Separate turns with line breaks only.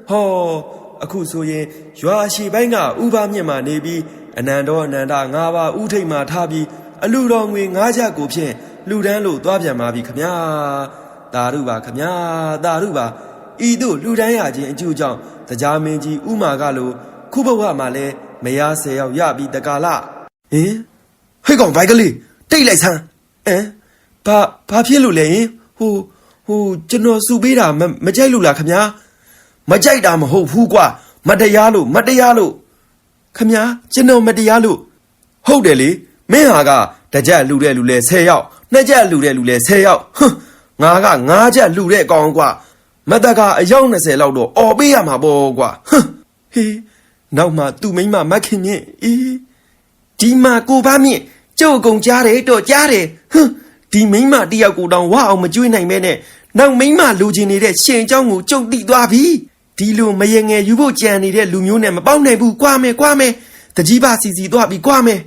ဟောအခုဆိုရင်ရွာရှိပိုင်းကဥပမြင့်မှာနေပြီးအနန္တောအနန္တ၅ပါးဥထိတ်မှာထားပြီးအလူတော်ငွေ9ချက်ကိုဖြင့်လူတန်းလို့သွားပြန်ပါပြီခမညာတာရုပါခမညာတာရုပါဤသို့လူတန်းရခြင်းအကျိုးကြောင့်တရားမင်းကြီးဥမာကလိုခုဘဝမှာလဲမယား10ယောက်ရပြီးတကာလဟင်ဟဲ့ကောင်ဘိုက်ကလေးတိတ်လိုက်ဆန်းဘာဖြစ်လို့လဲဟင်ဟိုကျွန်တော်စုပေးတာမကြိုက်လို့လားခမညာမကြိုက်တာမဟုတ်ဘူးကွာမတရားလို့ခမညာကျွန်တော်မတရားလို့ဟုတ်တယ်လေမင်းဟာကတစ်ချက်လှူတဲ့လူလဲ10ယောက်နှစ်ချက်လှူတဲ့လူလဲ10ယောက်ငါက9ချက်လှူတဲ့အကောင်ကွာမတကအယောက်20လောက်တော့အော်ပေးရမှာပေါ့ကွာဟေးနောက်မှသူ့မိန်းမမခင်မြင့်ဒီမှာကိုပါမြင့်ကျုပ်ကုံကြားတယ်တော့ကြားတယ်ဒီမိန်းမတယောက်ကိုတောင်ဝအောင်မကြွေးနိုင်မဲနဲ့နောက်မိန်းမလူချင်းနေတဲ့ရှင်เจ้าကိုကျုပ်တိသွားပြီဒီလိုမရေငယ်ယူဖို့ကြံနေတဲ့လူမျိုးနဲ့မပေါက်နိုင်ဘူးကွာမယ်တကြီးပါစီသွားပြီကွာမယ်